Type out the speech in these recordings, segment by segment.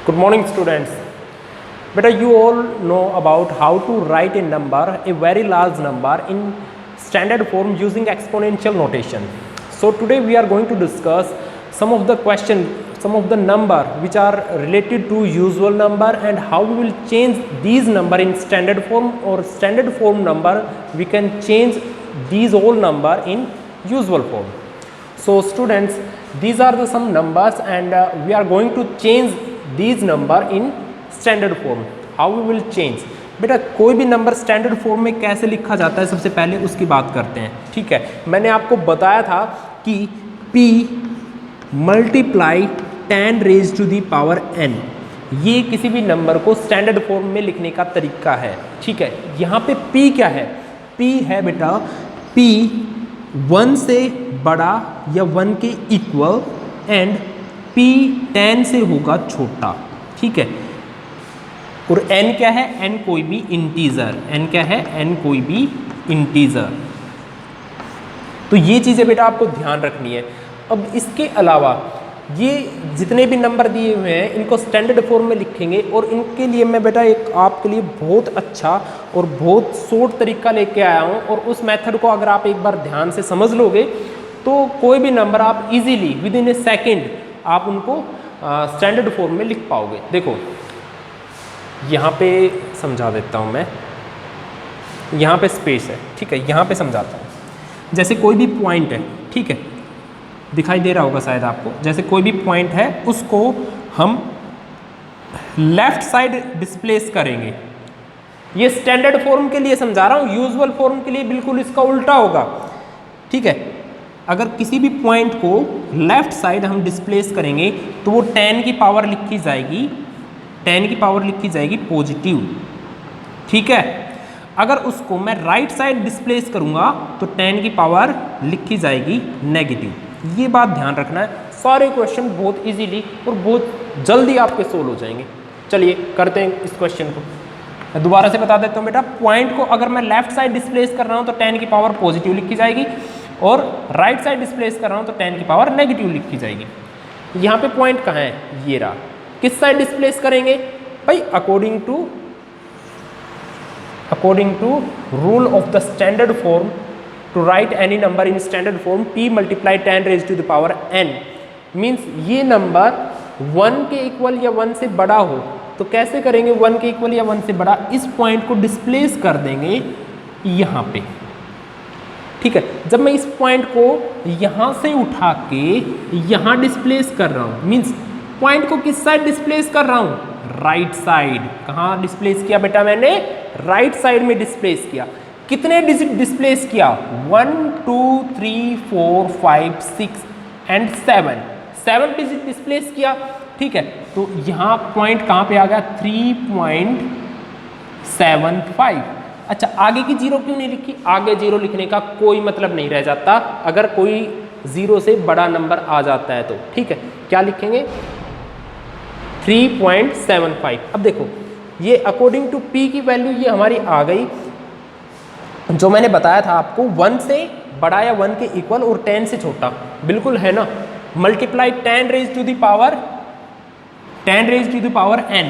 Good morning, students. Beta, you all know about how to write a number, a very large number, in standard form using exponential notation. So today we are going to discuss some of the question, some of the number which are related to usual number and how we will change these number in standard form, or standard form number we can change these all number in usual form. So students, these are the some numbers and we are going to change these number in standard form. How we will change. बेटा कोई भी number standard form में कैसे लिखा जाता है, सबसे पहले उसकी बात करते हैं. ठीक है, मैंने आपको बताया था कि p multiply 10 raise to the power n, ये किसी भी नंबर को स्टैंडर्ड फॉर्म में लिखने का तरीका है. ठीक है, यहाँ पे p क्या है? p है बेटा, p 1 से बड़ा या 1 के इक्वल एंड p 10 से होगा छोटा. ठीक है, और n क्या है? n कोई भी इंटीजर. n क्या है? n कोई भी इंटीजर. तो ये चीज़ें बेटा आपको ध्यान रखनी है. अब इसके अलावा ये जितने भी नंबर दिए हुए हैं इनको स्टैंडर्ड फॉर्म में लिखेंगे, और इनके लिए मैं बेटा एक आपके लिए बहुत अच्छा और बहुत शॉर्ट तरीका लेके आया हूँ. और उस मेथड को अगर आप एक बार ध्यान से समझ लोगे तो कोई भी नंबर आप easily with in A second आप उनको स्टैंडर्ड फॉर्म में लिख पाओगे. देखो यहाँ पे समझा देता हूँ मैं. यहाँ पे स्पेस है. ठीक है, यहाँ पे समझाता हूँ. जैसे कोई भी पॉइंट है, ठीक है, दिखाई दे रहा होगा शायद आपको. जैसे कोई भी पॉइंट है उसको हम लेफ्ट साइड डिस्प्लेस करेंगे. ये स्टैंडर्ड फॉर्म के लिए समझा रहा हूँ, यूजुअल फॉर्म के लिए बिल्कुल इसका उल्टा होगा. ठीक है, अगर किसी भी पॉइंट को लेफ्ट साइड हम डिस्प्लेस करेंगे तो वो 10 की पावर लिखी जाएगी, 10 की पावर लिखी जाएगी पॉजिटिव. ठीक है, अगर उसको मैं राइट साइड डिस्प्लेस करूंगा तो 10 की पावर लिखी जाएगी नेगेटिव. ये बात ध्यान रखना है. सारे क्वेश्चन बहुत इजीली और बहुत जल्दी आपके सोल्व हो जाएंगे. चलिए करते हैं इस क्वेश्चन को. मैं दोबारा से बता देता हूँ बेटा, पॉइंट को अगर मैं लेफ्ट साइड डिस्प्लेस कर रहा हूँ तो 10 की पावर पॉजिटिव लिखी जाएगी, और राइट साइड डिस्प्लेस कर रहा हूँ तो 10 की पावर नेगेटिव लिखी जाएगी. यहाँ पे पॉइंट कहाँ है? ये रहा. किस साइड डिस्प्लेस करेंगे भाई? According to rule of the standard form to write any number in standard form, p multiply 10 raise to the power n. Means ये नंबर 1 के इक्वल या 1 से बड़ा हो तो कैसे करेंगे? 1 के इक्वल या 1 से बड़ा, इस पॉइंट को डिस्प्लेस कर देंगे यहाँ पे. ठीक है, जब मैं इस पॉइंट को यहाँ से उठा के यहाँ डिस्प्लेस कर रहा हूँ, मीन्स पॉइंट को किस साइड डिस्प्लेस कर रहा हूँ? Right side. कहाँ डिस्प्लेस किया बेटा? मैंने राइट साइड में डिस्प्लेस किया. कितने डिजिट डिस्प्लेस किया? 1 2 3 4 5 6 एंड 7 डिजिट डिस्प्लेस किया. ठीक है, तो यहाँ पॉइंट कहाँ पे आ गया? 3.75. अच्छा, आगे की जीरो क्यों नहीं लिखी? आगे जीरो लिखने का कोई मतलब नहीं रह जाता अगर कोई जीरो से बड़ा नंबर आ जाता है तो. ठीक है, क्या लिखेंगे? 3.75. अब देखो ये अकॉर्डिंग टू p की वैल्यू ये हमारी आ गई, जो मैंने बताया था आपको, 1 से बड़ा या 1 के इक्वल और 10 से छोटा. बिल्कुल है ना. Multiply 10 raise to the power n.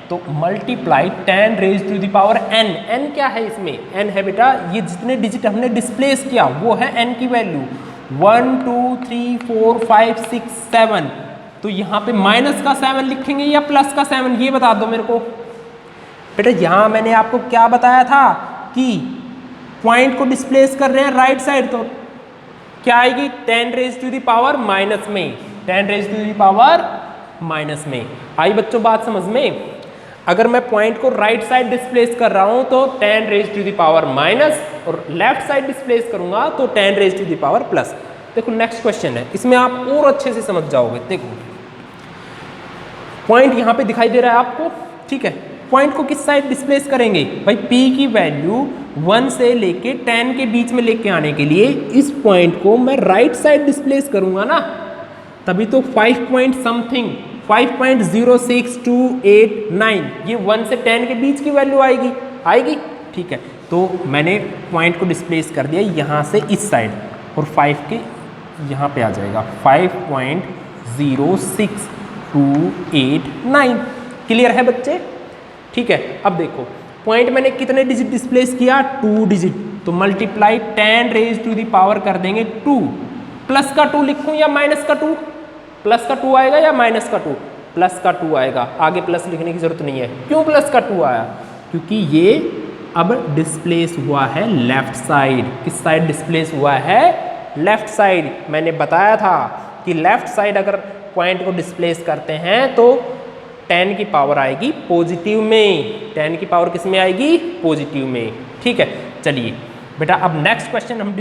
तो multiply 10 raise to the power n. n क्या है इसमें? n है बेटा ये जितने डिजिट हमने डिस्प्लेस किया वो है n की वैल्यू. 1 2 3 4 5 6 7. तो यहाँ पे माइनस का 7 लिखेंगे या प्लस का 7, ये बता दो मेरे को. बेटा यहाँ मैंने आपको क्या बताया था कि पॉइंट को डिस्प्लेस कर रहे हैं राइट साइड, तो क्या आएगी? 10 raise to the power minus में. 10 raise to the power minus में. आई बच्चों बात समझ में? अगर मैं पॉइंट को राइट साइड डिस्प्लेस कर रहा हूं तो 10 raise to the power minus, और लेफ्ट साइड डिस्प्लेस करूंगा तो 10 raise to the power plus. देखो नेक्स्ट क्वेश्चन है, इसमें आप और अच्छे से समझ जाओगे. देखो पॉइंट यहाँ पे दिखाई दे रहा है आपको. ठीक है, पॉइंट को किस साइड डिस्प्लेस करेंगे भाई? p की वैल्यू 1 से लेके 10 के बीच में लेके आने के लिए इस पॉइंट को मैं राइट साइड डिस्प्लेस करूंगा ना, तभी तो 5 पॉइंट समथिंग 5.06289 ये 1 से 10 के बीच की वैल्यू आएगी. ठीक है, तो मैंने पॉइंट को डिस्प्लेस कर दिया यहाँ से इस साइड, और 5 के यहाँ पे आ जाएगा 5.06289. क्लियर है बच्चे? ठीक है, अब देखो पॉइंट मैंने कितने डिजिट डिस्प्लेस किया, 2 डिजिट, तो multiply 10 raise to the power कर देंगे 2। प्लस का 2 लिखूं या माइनस का 2? प्लस का 2 आएगा या माइनस का 2? प्लस का 2 आएगा, आगे प्लस लिखने की जरूरत नहीं है। क्यों प्लस का 2 आया? क्योंकि ये अब डिस्प्लेस हुआ है लेफ्ट साइड। किस साइड डिस्प्लेस हुआ है? Left side. मैंने बताया था कि लेफ्ट साइड अगर पॉइंट को डिस्प्लेस करते हैं तो 10 की पावर आएगी पॉजिटिव में। 10 की पावर किस में आएगी? पॉजिटिव में। ठीक है, चलिए बेटा अब नेक्स्ट क्वेश्चन हम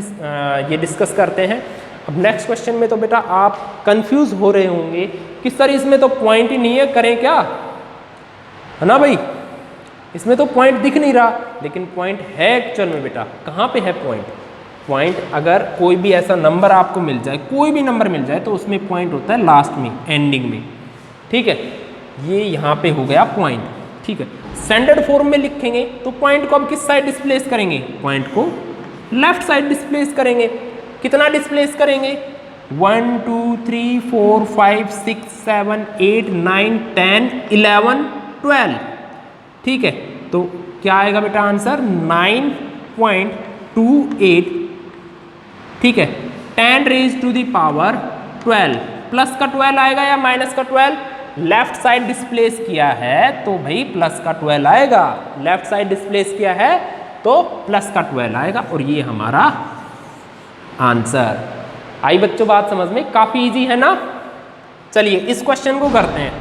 ये डिस्कस करते हैं। अब नेक्स्ट क्वेश्चन में तो बेटा आप कंफ्यूज हो रहे होंगे कि सर इसमें तो पॉइंट ही नहीं है, करें क्या, है ना भाई? इसमें तो पॉइंट दिख नहीं रहा, लेकिन पॉइंट है एक्चुअल में बेटा। कहाँ पे है पॉइंट? पॉइंट अगर कोई भी ऐसा नंबर आपको मिल जाए, कोई भी नंबर मिल जाए, तो उसमें पॉइंट होता है लास्ट में, एंडिंग में। ठीक है, ये यहाँ पे हो गया पॉइंट। ठीक है, स्टैंडर्ड फॉर्म में लिखेंगे तो पॉइंट को अब किस साइड डिस्प्लेस करेंगे? पॉइंट को लेफ्ट साइड डिस्प्लेस करेंगे। कितना डिस्प्लेस करेंगे? 1 2 3 4 5 6 7 8 9 10 11 12। ठीक है, तो क्या आएगा बेटा आंसर? 9.28। ठीक है, 10 raise to the power 12। Plus का 12 आएगा या माइनस का 12? लेफ्ट साइड डिस्प्लेस किया है तो भाई प्लस का 12 आएगा। लेफ्ट साइड डिस्प्लेस किया है तो प्लस का 12 आएगा, और ये हमारा आंसर। आई बच्चों बात समझ में? काफी इजी है ना? चलिए इस क्वेश्चन को करते हैं।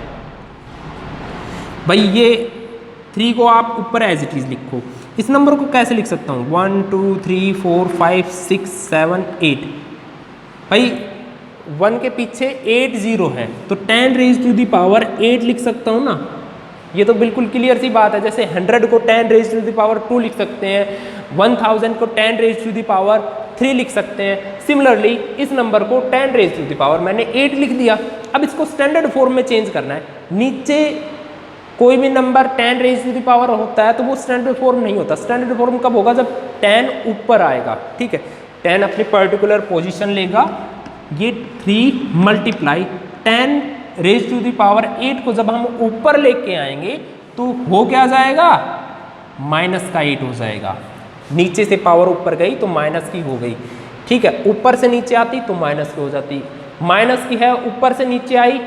भाई ये 3 को आप ऊपर एज इट इज लिखो। इस नंबर को कैसे लिख सकता हूँ? 1 2 3 4 5 6 7 8। भाई 1 के पीछे 8 0 है, तो 10 रेज टू दी पावर 8 लिख सकता हूँ ना। ये तो बिल्कुल क्लियर सी बात है। जैसे 100 को 10 रेज टू दी पावर 2 लिख सकते हैं, 1000 को 10 रेज टू दी पावर 3 लिख सकते हैं। सिमिलरली इस नंबर को 10 रेज टू दी पावर मैंने 8 लिख दिया। अब इसको स्टैंडर्ड फॉर्म में चेंज करना है। नीचे कोई भी number 10 raise to the power होता है तो वो स्टैंडर्ड फॉर्म नहीं होता। स्टैंडर्ड फॉर्म कब होगा? जब 10 ऊपर आएगा। ठीक है, 10 अपनी पर्टिकुलर पोजीशन लेगा। ये 3 multiply 10 raise to the power 8 को जब हम ऊपर लेके आएंगे तो हो क्या जाएगा? माइनस का 8 हो जाएगा। नीचे से पावर ऊपर गई तो माइनस की हो गई। ठीक है, ऊपर से नीचे आती तो माइनस की हो जाती। माइनस की है, ऊपर से नीचे आई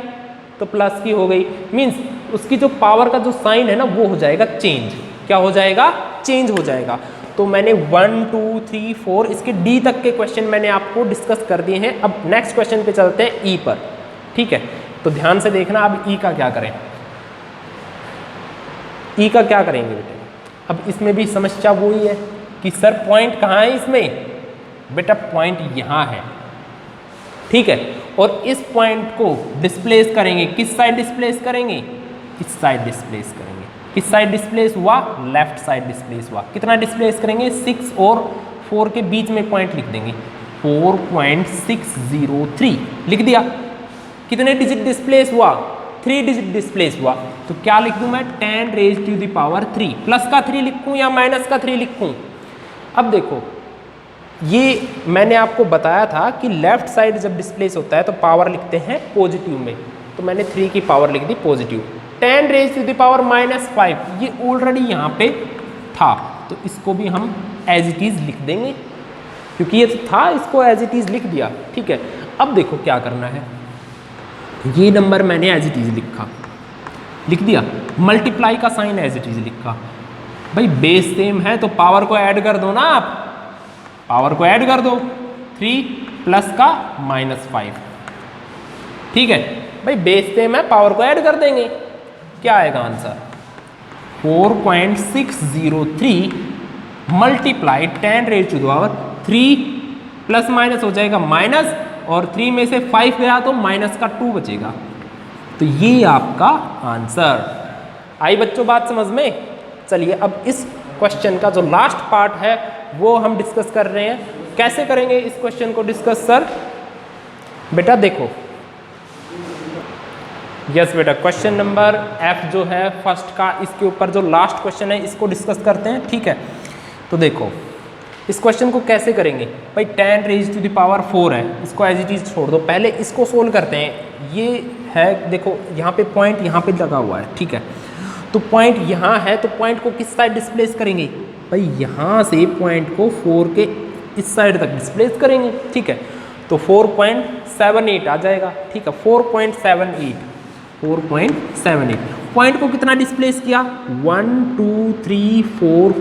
तो प्लस की हो गई। मीन्स उसकी जो पावर का जो साइन है ना वो हो जाएगा चेंज। क्या हो जाएगा? चेंज हो जाएगा। तो मैंने 1 2 3 4 इसके डी तक के क्वेश्चन मैंने आपको डिस्कस कर दिए हैं। अब नेक्स्ट क्वेश्चन पे चलते हैं, ई पर। ठीक है, तो ध्यान से देखना। अब ई का क्या करें? ई का क्या करेंगे बेटे? अब इसमें भी समस्या वही है कि सर पॉइंट कहाँ है इसमें? बेटा पॉइंट यहाँ है। ठीक है, और इस पॉइंट को डिस्प्लेस करेंगे। किस साइड डिस्प्लेस करेंगे? इस साइड डिस्प्लेस करेंगे। किस साइड डिस्प्लेस हुआ? लेफ्ट साइड डिस्प्लेस हुआ। कितना डिस्प्लेस करेंगे? 6 और 4 के बीच में पॉइंट लिख देंगे। 4.603 लिख दिया। कितने डिजिट डिस्प्लेस हुआ? 3 डिजिट डिस्प्लेस हुआ। तो क्या लिख दूं मैं? 10 raise to the power 3। Plus का 3 लिखूं या माइनस का 3 लिखूं? अब देखो, ये मैंने आपको बताया था कि लेफ्ट साइड जब डिस्प्लेस होता है तो पावर लिखते हैं पॉजिटिव में। तो मैंने 3 की पावर लिख दी positive. 10 raise to the power -5 ये ऑलरेडी यहाँ पे था, तो इसको भी हम एज इट इज लिख देंगे क्योंकि ये था, इसको एज इट इज लिख दिया। ठीक है, अब देखो क्या करना है। ये नंबर मैंने एज इट इज लिख दिया। मल्टीप्लाई का साइन एज इट इज लिखा। भाई बेस सेम है तो पावर को ऐड कर दो ना आप। पावर को ऐड कर दो। 3 प्लस का -5। ठीक है भाई, बेस सेम है, पावर को ऐड कर देंगे। क्या आएगा answer? 4.603 multiply 10 raise to the power 3 plus minus हो जाएगा माइनस, और 3 में से 5 गया तो माइनस का 2 बचेगा। तो ये आपका आंसर। आई बच्चों बात समझ में? चलिए अब इस क्वेश्चन का जो लास्ट पार्ट है वो हम डिस्कस कर रहे हैं। कैसे करेंगे इस क्वेश्चन को डिस्कस सर? बेटा देखो, यस बेटा, क्वेश्चन नंबर F जो है फर्स्ट का, इसके ऊपर जो लास्ट क्वेश्चन है इसको डिस्कस करते हैं। ठीक है, तो देखो इस क्वेश्चन को कैसे करेंगे भाई। 10 रेज टू द पावर 4 है, इसको एज इट इज छोड़ दो। पहले इसको सोल्व करते हैं। ये है देखो, यहाँ पे पॉइंट यहाँ पे लगा हुआ है। ठीक है, तो पॉइंट यहाँ है, तो पॉइंट को किस साइड डिस्प्लेस करेंगे भाई, यहाँ से पॉइंट को 4 के इस साइड तक डिस्प्लेस करेंगे, ठीक है। तो 4.78 आ जाएगा, ठीक है, 4.78 पॉइंट को कितना डिस्प्लेस किया, 1 2 3 4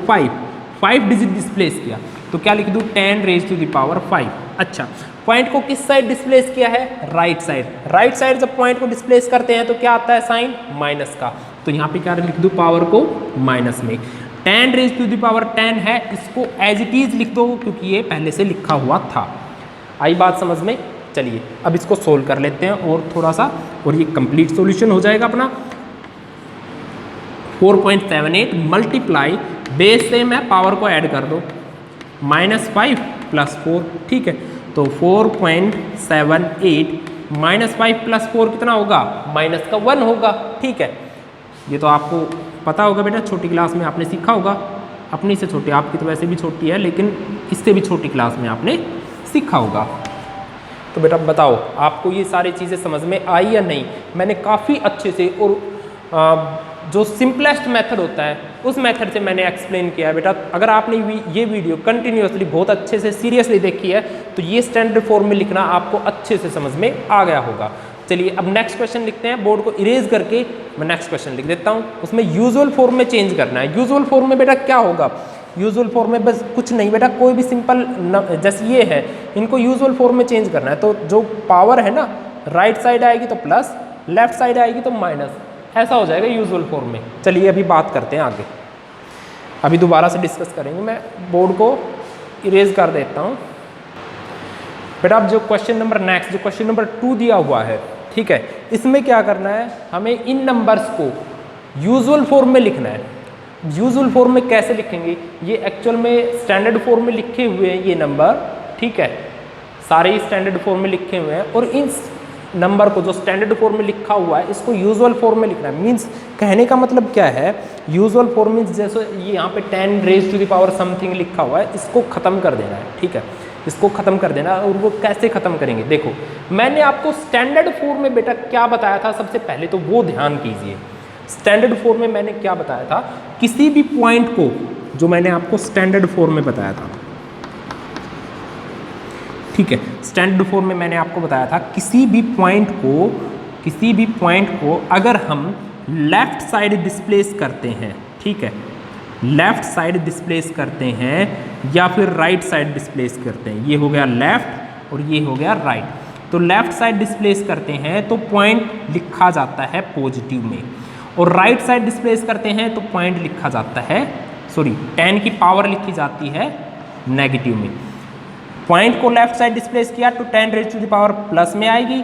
5 डिजिट डिस्प्लेस किया, तो क्या लिख दूँ 10 रेज टू द पावर 5। अच्छा, पॉइंट को किस साइड डिस्प्लेस किया है, राइट साइड। राइट साइड जब पॉइंट को डिस्प्लेस करते हैं तो क्या आता है, साइन माइनस का, तो यहाँ पे क्या लिख दूँ, पावर को माइनस में। 10 रेज टू द पावर 10 है, इसको एज इट इज लिख दो क्योंकि ये पहले से लिखा हुआ था। आई बात समझ में। चलिए अब इसको सोल्व कर लेते हैं और थोड़ा सा, और ये कंप्लीट सॉल्यूशन हो जाएगा अपना। 4.78 मल्टीप्लाई, बेस से मैं पावर को ऐड कर दो, -5 + 4, ठीक है। तो 4.78 -5 + 4 कितना होगा, -1 होगा, ठीक है। ये तो आपको पता होगा बेटा, छोटी क्लास में आपने सीखा होगा, अपनी से छोटी, आपकी तो वैसे भी छोटी है लेकिन इससे भी छोटी क्लास में आपने सीखा होगा। तो बेटा बताओ आपको ये सारी चीज़ें समझ में आई या नहीं। मैंने काफ़ी अच्छे से और जो सिंपलेस्ट मेथड होता है उस मेथड से मैंने एक्सप्लेन किया है बेटा। अगर आपने ये वीडियो कंटिन्यूसली बहुत अच्छे से सीरियसली देखी है तो ये स्टैंडर्ड फॉर्म में लिखना आपको अच्छे से समझ में आ गया होगा। चलिए अब नेक्स्ट क्वेश्चन लिखते हैं, बोर्ड को इरेज करके मैं नेक्स्ट क्वेश्चन लिख देता हूँ। उसमें यूजुअल फॉर्म में चेंज करना है। यूजुअल फॉर्म में बेटा क्या होगा, यूजुअल फॉर्म में बस कुछ नहीं बेटा, कोई भी सिंपल जैसे ये है, इनको यूजुअल फॉर्म में चेंज करना है। तो जो पावर है ना, राइट साइड आएगी तो प्लस, लेफ्ट साइड आएगी तो माइनस, ऐसा हो जाएगा यूजुअल फॉर्म में। चलिए अभी बात करते हैं आगे, अभी दोबारा से डिस्कस करेंगे। मैं बोर्ड को इरेज कर देता हूँ बेटा। अब जो क्वेश्चन नंबर नेक्स्ट, जो क्वेश्चन नंबर 2 दिया हुआ है, ठीक है, इसमें क्या करना है, हमें इन नंबर्स को यूजुअल फॉर्म में लिखना है। यूजुअल फॉर्म में कैसे लिखेंगे, ये एक्चुअल में स्टैंडर्ड फॉर्म में लिखे हुए हैं ये नंबर, ठीक है, सारे ही स्टैंडर्ड फॉर्म में लिखे हुए हैं। और इन नंबर को जो स्टैंडर्ड फॉर्म में लिखा हुआ है इसको यूजुअल फॉर्म में लिखना है। मीन्स कहने का मतलब क्या है, यूजुअल फॉर्म मीन्स जैसे ये यहाँ पे 10 raise to the power something लिखा हुआ है, इसको ख़त्म कर देना है, ठीक है, इसको ख़त्म कर देना। और वो कैसे ख़त्म करेंगे, देखो मैंने आपको स्टैंडर्ड फॉर्म में बेटा क्या बताया था, सबसे पहले तो वो ध्यान कीजिए। स्टैंडर्ड फॉर्म में मैंने क्या बताया था, किसी भी पॉइंट को, जो मैंने आपको स्टैंडर्ड फॉर्म में बताया था, ठीक है, स्टैंडर्ड फॉर्म में मैंने आपको बताया था किसी भी पॉइंट को अगर हम लेफ्ट साइड डिस्प्लेस करते हैं, ठीक है, लेफ्ट साइड डिस्प्लेस करते हैं या फिर राइट साइड डिस्प्लेस करते हैं, ये हो गया लेफ्ट और ये हो गया राइट। तो लेफ्ट साइड डिस्प्लेस करते हैं तो पॉइंट लिखा जाता है पॉजिटिव में, और राइट साइड डिस्प्लेस करते हैं तो पॉइंट लिखा जाता है, 10 की पावर लिखी जाती है नेगेटिव में। पॉइंट को लेफ्ट साइड डिस्प्लेस किया तो 10 raise to the power plus में आएगी,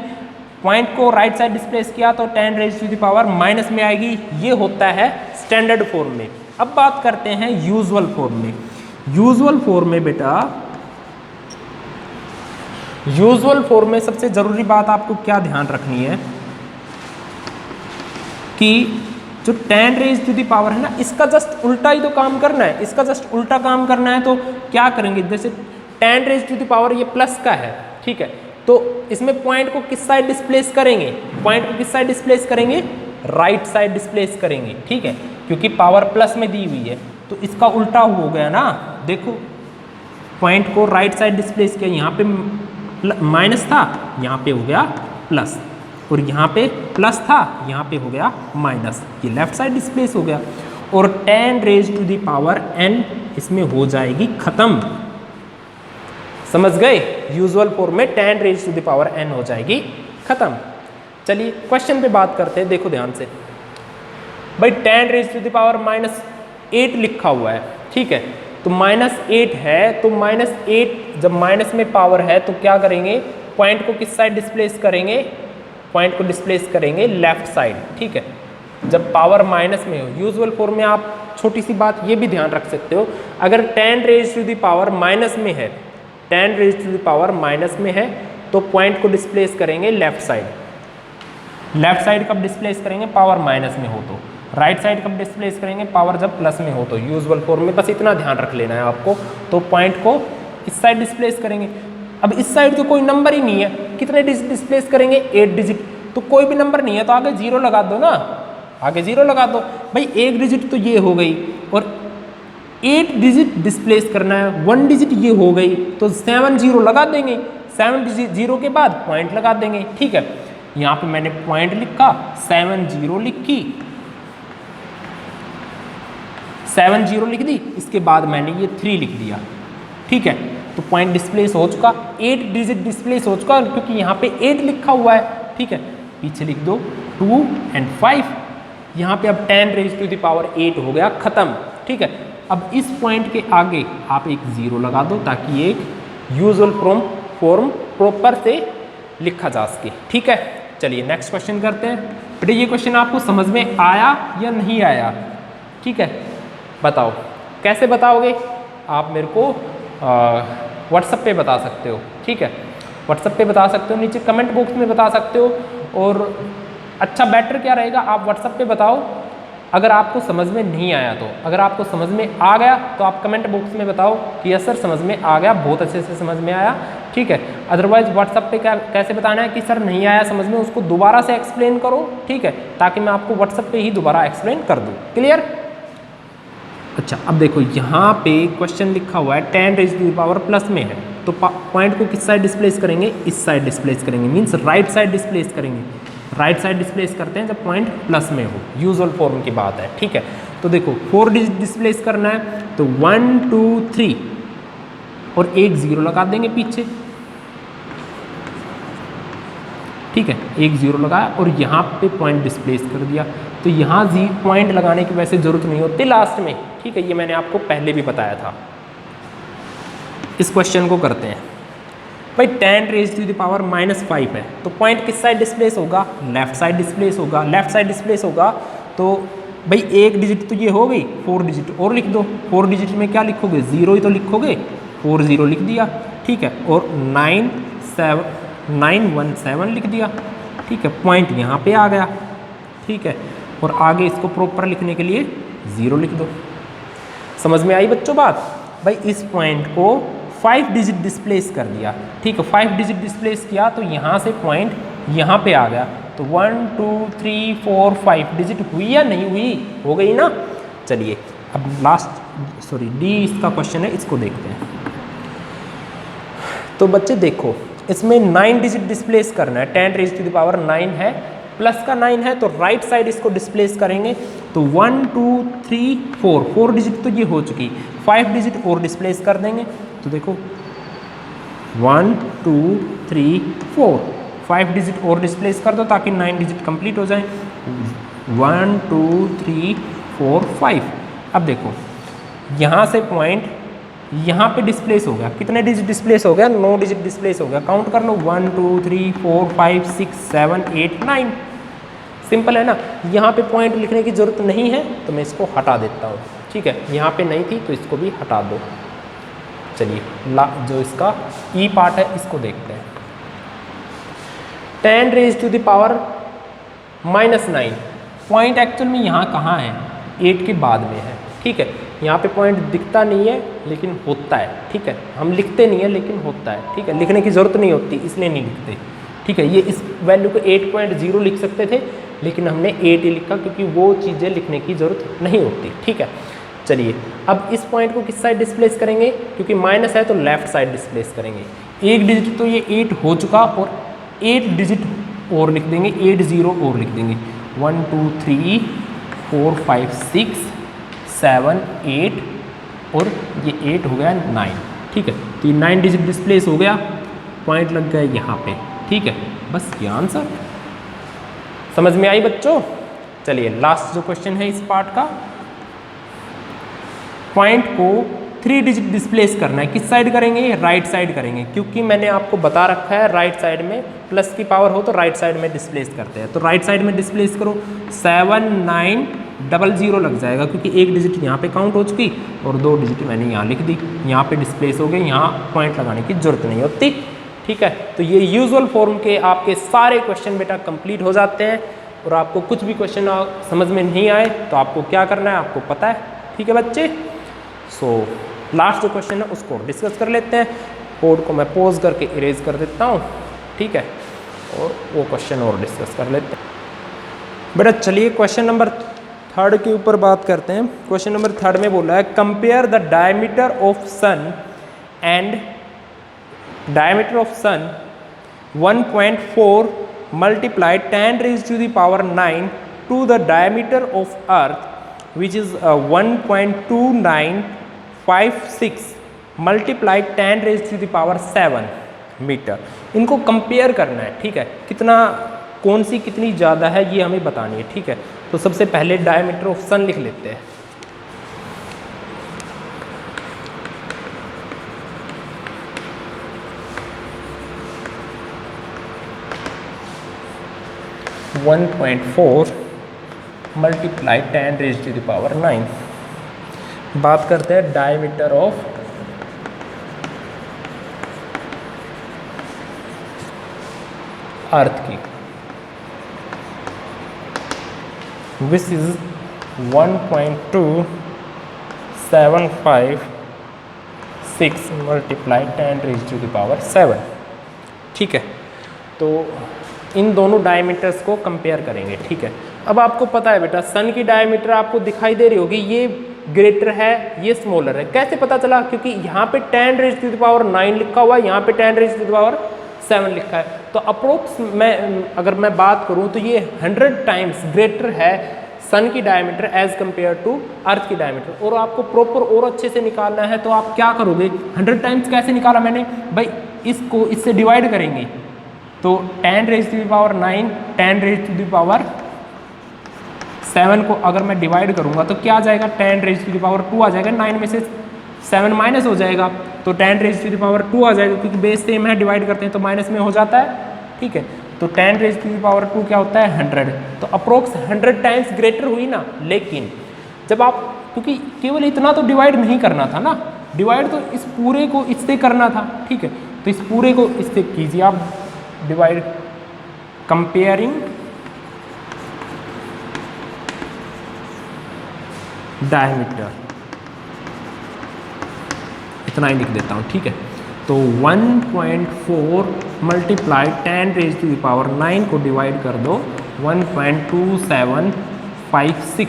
पॉइंट को राइट साइड डिस्प्लेस किया तो 10 raise to the power minus में आएगी। ये होता है स्टैंडर्ड फॉर्म में। अब बात करते हैं यूजुअल फॉर्म में। यूजुअल फॉर्म में बेटा, यूजुअल फॉर्म में सबसे जरूरी बात आपको क्या ध्यान रखनी है कि जो 10 रेज टू द पावर है ना, इसका जस्ट उल्टा ही तो काम करना है, इसका जस्ट उल्टा काम करना है। तो क्या करेंगे, जैसे 10 रेज टू द पावर ये प्लस का है, ठीक है, तो इसमें पॉइंट को किस साइड डिस्प्लेस करेंगे, पॉइंट को किस साइड डिस्प्लेस करेंगे, राइट साइड डिस्प्लेस करेंगे, ठीक है, क्योंकि पावर प्लस में दी हुई है। तो इसका उल्टा हो गया ना, देखो पॉइंट को राइट साइड डिस्प्लेस किया, यहाँ पे माइनस था, यहाँ पे हो गया प्लस, और यहाँ पे प्लस था, यहाँ पे हो गया माइनस, ये लेफ्ट साइड डिस्प्लेस हो गया। और 10 raise to the power n इसमें हो जाएगी खत्म। समझ गए, यूजुअल फॉर्म में 10 raise to the power n हो जाएगी खत्म। चलिए क्वेश्चन पे बात करते हैं, देखो ध्यान से भाई, 10 रेज टू द पावर -8 लिखा हुआ है, ठीक है, तो -8 है, तो -8 जब माइनस में पावर है तो क्या करेंगे, पॉइंट को किस साइड डिस्प्लेस करेंगे, पॉइंट को डिस्प्लेस करेंगे लेफ्ट साइड, ठीक है, जब पावर माइनस में हो। यूजुअल फॉर्म में आप छोटी सी बात ये भी ध्यान रख सकते हो, अगर 10 raise to the power minus में है, 10 raise to the power minus में है तो पॉइंट को डिस्प्लेस करेंगे लेफ्ट साइड। लेफ्ट साइड कब डिस्प्लेस करेंगे, पावर माइनस में हो तो। राइट साइड कब डिस्प्लेस करेंगे, पावर जब प्लस में हो तो। यूजुअल फॉर्म में बस इतना ध्यान रख लेना है आपको। तो पॉइंट को इस साइड डिस्प्लेस करेंगे। अब इस साइड तो कोई नंबर ही नहीं है, कितने डिजिट डिस्प्लेस करेंगे, 8 डिजिट, तो कोई भी नंबर नहीं है तो आगे 0 लगा दो ना, आगे 0 लगा दो। भाई एक डिजिट तो ये हो गई और 8 डिजिट डिस्प्लेस करना है, 1 डिजिट ये हो गई तो 7 0 लगा देंगे, 7 0 के बाद पॉइंट लगा देंगे। ठीक है, यहाँ पे मैंने पॉइंट लिखा, 7 0 लिखी, 7 0 लिख दी, इसके बाद मैंने ये 3 लिख दिया। ठीक है, तो पॉइंट डिस्प्लेस हो चुका, 8 डिजिट डिस्प्लेस हो चुका क्योंकि यहाँ पे 8 लिखा हुआ है। ठीक है, पीछे लिख दो 2 and 5, यहाँ पे अब 10 रेज़ टू द पावर 8 हो गया खत्म। ठीक है, अब इस पॉइंट के आगे आप एक 0 लगा दो ताकि एक यूजुअल फॉर्म प्रॉपर से लिखा जा सके। ठीक है, चलिए नेक्स्ट क्वेश्चन करते हैं। बेटे ये क्वेश्चन आपको समझ में आया या नहीं आया? ठीक है, बताओ कैसे बताओगे? आप मेरे को व्हाट्सएप पे बता सकते हो। ठीक है, व्हाट्सएप पे बता सकते हो, नीचे कमेंट बॉक्स में बता सकते हो, और अच्छा बेटर क्या रहेगा आप व्हाट्सएप पे बताओ अगर आपको समझ में नहीं आया तो। अगर आपको समझ में आ गया तो आप कमेंट बॉक्स में बताओ कि यस सर समझ में आ गया, बहुत अच्छे से समझ में आया। ठीक है, अदरवाइज व्हाट्सएप पे क्या कैसे बताना है कि सर नहीं आया समझ में, उसको दोबारा से एक्सप्लेन करो। ठीक है, ताकि मैं आपको व्हाट्सएप पे ही दोबारा एक्सप्लेन कर दूँ। क्लियर? अच्छा, अब देखो यहाँ पे क्वेश्चन लिखा हुआ है 10 raise to the power plus में है, तो पॉइंट को किस साइड डिस्प्लेस करेंगे? इस साइड डिस्प्लेस करेंगे, मीन्स राइट साइड डिस्प्लेस करेंगे। राइट साइड डिस्प्लेस करते हैं जब पॉइंट प्लस में हो, यूजुअल फॉर्म की बात है। ठीक है, तो देखो 4 डिजिट डिस्प्लेस करना है तो 1 2 3 और एक 0 लगा देंगे पीछे। ठीक है, एक 0 लगाया और यहाँ पे पॉइंट डिस्प्लेस कर दिया, तो यहाँ पॉइंट लगाने की वैसे ज़रूरत नहीं होती लास्ट में। ठीक है, ये मैंने आपको पहले भी बताया था। इस क्वेश्चन को करते हैं। भाई 10 रेज़ टू द पावर -5 है, तो पॉइंट किस साइड डिस्प्लेस होगा? लेफ्ट साइड डिस्प्लेस होगा। लेफ्ट साइड डिस्प्लेस होगा तो भाई एक डिजिट तो ये हो गई, 4 डिजिट और लिख दो। 4 डिजिट में क्या लिखोगे? 0 ही तो लिखोगे, 4 0 लिख दिया। ठीक है, और 9 1 7 लिख दिया। ठीक है, पॉइंट यहाँ पे आ गया। ठीक है, और आगे इसको प्रॉपर लिखने के लिए 0 लिख दो। समझ में आई बच्चों बात? भाई इस पॉइंट को 5 डिजिट डिस्प्लेस कर दिया। ठीक है, 5 डिजिट डिस्प्लेस किया तो यहाँ से पॉइंट यहाँ पे आ गया, तो 1 2 3 4 5 डिजिट हुई या नहीं हुई? हो गई ना। चलिए अब लास्ट डी इसका क्वेश्चन है, इसको देखते हैं। तो बच्चे देखो इसमें 9 डिजिट डिस्प्लेस करना है, 10 रेज़ टू द पावर 9 है, प्लस का 9 है, तो राइट साइड इसको डिस्प्लेस करेंगे तो 1 2 3 4 डिजिट तो ये हो चुकी, 5 डिजिट और डिस्प्लेस कर देंगे। तो देखो 1 2 3 4 5 डिजिट और डिस्प्लेस कर दो ताकि 9 डिजिट कंप्लीट हो जाए। 1 2 3 4 5। अब देखो यहाँ से पॉइंट यहाँ पे डिस्प्लेस हो गया, कितने डिजिट डिस्प्लेस हो गया? 9 डिजिट डिस्प्लेस हो गया। काउंट कर लो 1 2 3 4 5 6 7 8 9। सिंपल है ना। यहाँ पे पॉइंट लिखने की ज़रूरत नहीं है तो मैं इसको हटा देता हूँ। ठीक है, यहाँ पे नहीं थी तो इसको भी हटा दो। चलिए जो इसका ई पार्ट है इसको देखते हैं। 10 raise to the power -9, point actual में यहाँ कहाँ है? 8 के बाद में है। ठीक है, यहाँ पे पॉइंट दिखता नहीं है लेकिन होता है। ठीक है, हम लिखते नहीं है लेकिन होता है। ठीक है, लिखने की ज़रूरत नहीं होती इसलिए नहीं लिखते। ठीक है, ये इस वैल्यू को 8.0 लिख सकते थे लेकिन हमने 8 ही लिखा क्योंकि वो चीज़ें लिखने की ज़रूरत नहीं होती। ठीक है, चलिए अब इस पॉइंट को किस साइड डिस्प्लेस करेंगे? क्योंकि माइनस है तो लेफ्ट साइड डिस्प्लेस करेंगे। एक डिजिट तो ये 8 हो चुका और 8 डिजिट और लिख देंगे, 8 0 और लिख देंगे। 1 2 3 4 5 6 7 8 और ये 8 हो गया 9। ठीक है, तो ये 9 डिजिट डिस्प्लेस हो गया, पॉइंट लग गया यहाँ पे। ठीक है, बस ये आंसर। समझ में आई बच्चों? चलिए लास्ट जो क्वेश्चन है इस पार्ट का, पॉइंट को 3 डिजिट डिस्प्लेस करना है। किस साइड करेंगे? राइट साइड करेंगे, क्योंकि मैंने आपको बता रखा है राइट साइड में प्लस की पावर हो तो राइट साइड में डिस्प्लेस करते हैं। तो राइट साइड में डिस्प्लेस करो, 7 9 00 लग जाएगा क्योंकि एक डिजिट यहाँ पे काउंट हो चुकी और 2 डिजिट मैंने यहाँ लिख दी, यहाँ पे डिस्प्लेस हो गए, यहाँ पॉइंट लगाने की जरूरत नहीं होती। ठीक है, तो ये यूजुअल फॉर्म के आपके सारे क्वेश्चन बेटा कंप्लीट हो जाते हैं। और आपको कुछ भी क्वेश्चन समझ में नहीं आए तो आपको क्या करना है आपको पता है। ठीक है बच्चे, सो लास्ट जो क्वेश्चन है उसको डिस्कस कर लेते हैं। कोड को मैं पॉज करके इरेज कर देता हूँ। ठीक है, और वो क्वेश्चन और डिस्कस कर लेते हैं। बेटा चलिए क्वेश्चन नंबर 3 के ऊपर बात करते हैं। क्वेश्चन नंबर 3 में बोला है compare the diameter of sun and diameter of sun 1.4 multiply 10 raised to the power 9 to the diameter of earth which is 1.2956 multiply 10 raised to the power 7 metre. इनको compare करना है, ठीक है, कितना कौन सी कितनी ज़्यादा है ये हमें बतानी है, ठीक है। तो सबसे पहले डायमीटर ऑफ सन लिख लेते हैं। One 1.4 multiply 10 raise to the power 9। बात करते हैं डायमीटर ऑफ अर्थ की, which is 1.2756 multiply 10 raise to the power 7, ठीक है। तो इन दोनों डायमीटर्स को कंपेयर करेंगे, ठीक है। अब आपको पता है बेटा सन की डायमीटर आपको दिखाई दे रही होगी, ये ग्रेटर है ये स्मॉलर है। कैसे पता चला? क्योंकि यहाँ पे 10 रेज टू द पावर 9 लिखा हुआ है, यहाँ पे 10 रेज टू द पावर 7 लिखा है। तो अप्रोक्स अगर मैं बात करूँ तो ये 100 टाइम्स ग्रेटर है सन की diameter as compare to earth की डायमीटर। और आपको प्रॉपर और अच्छे से निकालना है तो आप क्या करोगे? 100 टाइम्स कैसे निकाला मैंने भाई, इसको इससे डिवाइड करेंगे तो 10 raise to the power 9 10 raise to the power 7 को अगर मैं डिवाइड करूंगा तो क्या आ जाएगा? 10 रेज टू द पावर 2 आ जाएगा। 9 में से 7 माइनस हो जाएगा तो 10 रेज टू द पावर 2 आ जाएगा, क्योंकि बेस सेम है, डिवाइड करते हैं तो माइनस में हो जाता है, ठीक है। तो 10 रेज टू द पावर 2 क्या होता है? 100। तो अप्रोक्स 100 टाइम्स ग्रेटर हुई ना। लेकिन जब आप, क्योंकि केवल इतना तो डिवाइड नहीं करना था ना, डिवाइड तो इस पूरे को इससे करना था, ठीक है। तो इस पूरे को इससे कीजिए आप डिवाइड, कंपेयरिंग डायमीटर, इतना ही लिख देता हूँ, ठीक है। तो 1.4 multiply 10 raise to the power 9 को डिवाइड कर दो 1.2756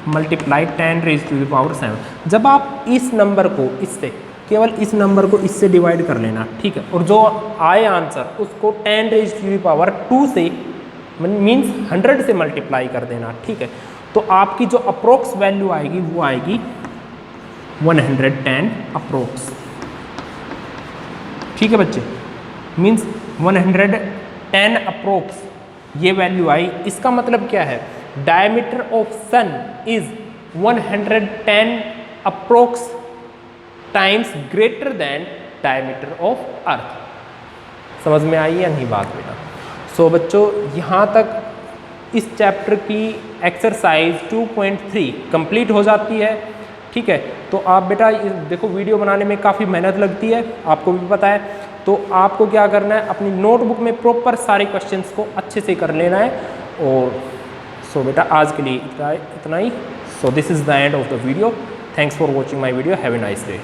multiply 10 raise to the power 7। जब आप इस नंबर को इससे, केवल इस नंबर को इससे डिवाइड कर लेना, ठीक है। और जो आए आंसर उसको 10 रेज टू द पावर 2 से मीन्स 100 से मल्टीप्लाई कर देना, ठीक है। तो आपकी जो अप्रोक्स वैल्यू आएगी वो आएगी 110 अप्रोक्स, ठीक है बच्चे। मीन्स 110 अप्रोक्स ये वैल्यू आई। इसका मतलब क्या है? Diameter of sun is 110 approx times greater than diameter of earth. समझ में आई या नहीं बात बेटा? सो बच्चों यहाँ तक इस चैप्टर की एक्सरसाइज 2.3 कंप्लीट हो जाती है, ठीक है। तो आप बेटा देखो वीडियो बनाने में काफ़ी मेहनत लगती है, आपको भी पता है। तो आपको क्या करना है, अपनी नोटबुक में प्रॉपर सारे क्वेश्चंस को अच्छे से कर लेना है। और सो बेटा आज के लिए इतना ही। So this is the end of the video. Thanks for watching my video. Have a nice day.